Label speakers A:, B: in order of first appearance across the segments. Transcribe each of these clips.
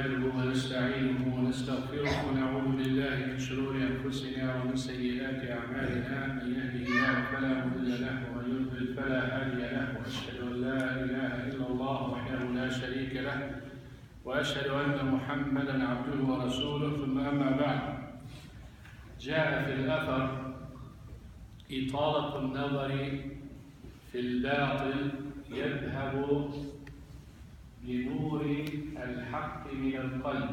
A: نحمده ونستعينه ونستغفره ونعوذ بالله من شرور أنفسنا ومن سيئات أعمالنا. من يهده الله فلا مضل له ومن يضلل فلا هادي له، وأشهد أن لا إله إلا الله وحده لا شريك له، وأشهد أن محمدًا عبده ورسوله. ثم أما بعد، جاء في الأثر إطالة النظر في الباطل يذهب بنور الحق من القلب.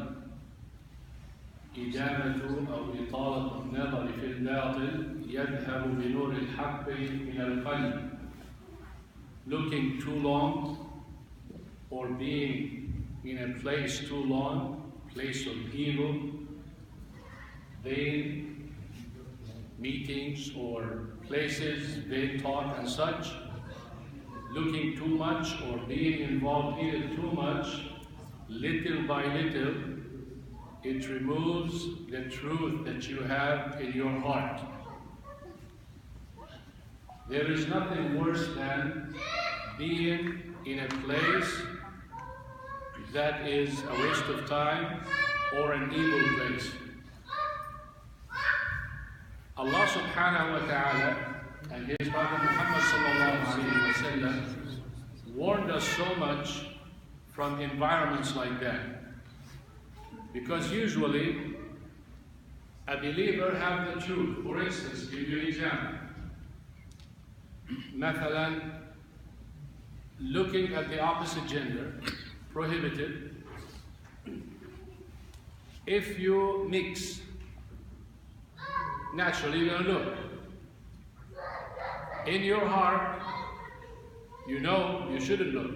A: إجابة أو إطالة النظر في الباطل يذهب بنور الحق من القلب. Looking too long or being in a place too long, place of evil, vain meetings or places, vain talk and such, looking too much or being involved in it too much, little by little, it removes the truth that you have in your heart. There is nothing worse than being in a place that is a waste of time or an evil place. Allah subhanahu wa ta'ala and His Prophet Muhammad sallallahu alayhi wa sallam warned us so much from environments like that. Because usually a believer has the truth. For instance, give you an example. Mathalan, looking at the opposite gender, prohibited. If you mix, naturally you're going to look. In your heart, you know you shouldn't look,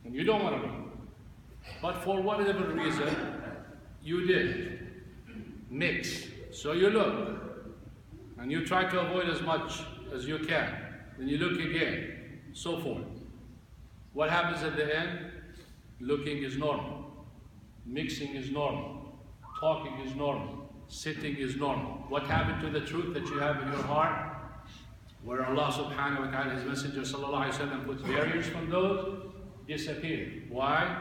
A: and you don't want to look. But for whatever reason, you did mix. So you look, and you try to avoid as much as you can. Then you look again, so forth. What happens at the end? Looking is normal. Mixing is normal. Talking is normal. Sitting is normal. What happened to the truth that you have in your heart? Where Allah subhanahu wa ta'ala, His Messenger sallallahu alayhi wa sallam puts barriers from those, disappear. Why?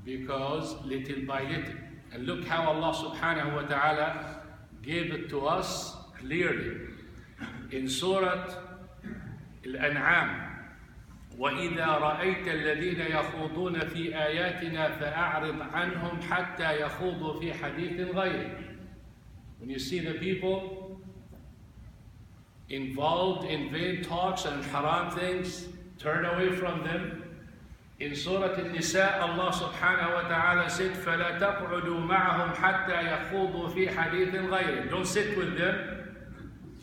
A: Because little by little. And look how Allah subhanahu wa ta'ala gave it to us clearly. In Surah Al-An'am, وَإِذَا رَأَيْتَ الَّذِينَ يَخُوضُونَ فِي آيَاتِنَا فَأَعْرِضْ عَنْهُمْ حَتَّى يَخُوضُوا فِي حَدِيثٍ غَيْرِهِ. When you see the people involved in vain talks and haram things, turn away from them. In Surah An-Nisa, Allah subhanahu wa ta'ala said, فَلَا تَقْعُدُوا مَعَهُمْ حَتَّى يَخُوضُوا فِي حَدِيثٍ غَيْرِهِ. Don't sit with them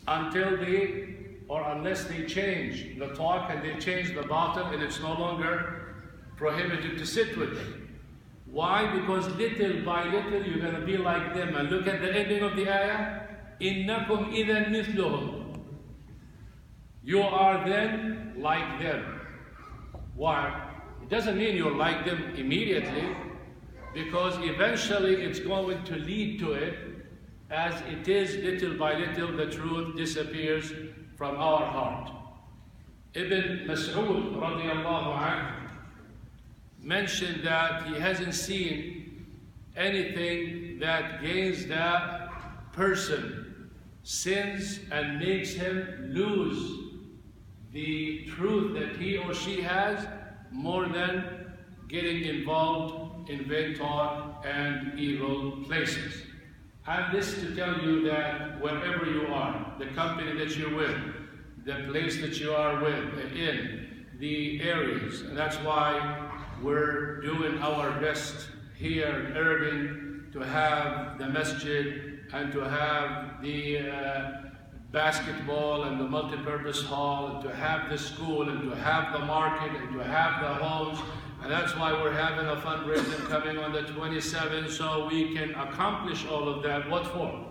A: until they, or unless they change the talk and they change the batil, and it's no longer prohibited to sit with them. Why? Because little by little you're going to be like them. And look at the ending of the ayah. إِنَّكُمْ إِذًا مِثْلُهُمْ. You are then like them. Why? It doesn't mean you're like them immediately, because eventually it's going to lead to it. As it is, little by little, the truth disappears from our heart. Ibn Mas'ud radiallahu anhu mentioned that he hasn't seen anything that gains that person sins and makes him lose the truth that he or she has more than getting involved in vain talk and evil places. And this to tell you that wherever you are, the company that you're with, the place that you are with, in the areas, and that's why we're doing our best here in Irving to have the masjid and to have the basketball and the multi-purpose hall, and to have the school, and to have the market, and to have the homes. And that's why we're having a fundraiser coming on the 27th, so we can accomplish all of that. What for?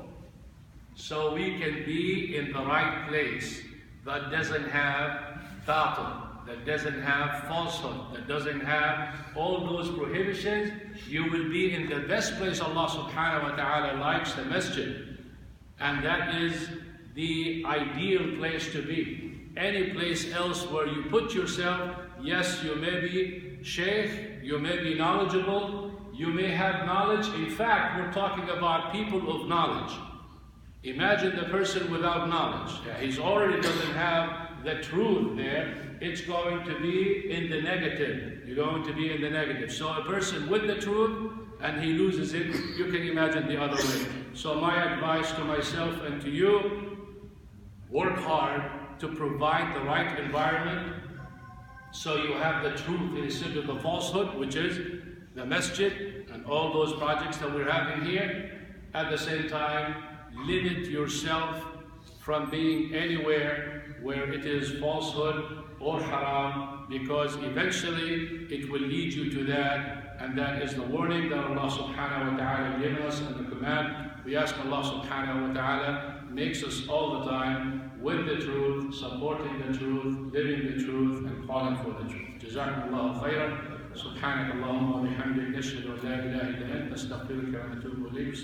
A: So we can be in the right place that doesn't have batil, that doesn't have falsehood, that doesn't have all those prohibitions. You will be in the best place Allah subhanahu wa ta'ala likes, the masjid. And that is the ideal place to be. Any place else where you put yourself, yes, you may be sheikh, you may be knowledgeable, you may have knowledge. In fact, we're talking about people of knowledge. Imagine the person without knowledge. He's already doesn't have the truth there. It's going to be in the negative. You're going to be in the negative. So a person with the truth and he loses it, you can imagine the other way. So my advice to myself and to you, work hard to provide the right environment so you have the truth instead of the falsehood, which is the masjid and all those projects that we're having here. At the same time, limit yourself from being anywhere where it is falsehood or haram, because eventually it will lead you to that, and that is the warning that Allah subhanahu wa ta'ala gave us and the command. We ask Allah subhanahu wa ta'ala makes us all the time with the truth, supporting the truth, living the truth, and calling for the truth. Jazakumullahu khairan. سبحانك اللهم وبحمدك نشهد ان لا اله الا انت نستغفرك ونتوب اليك.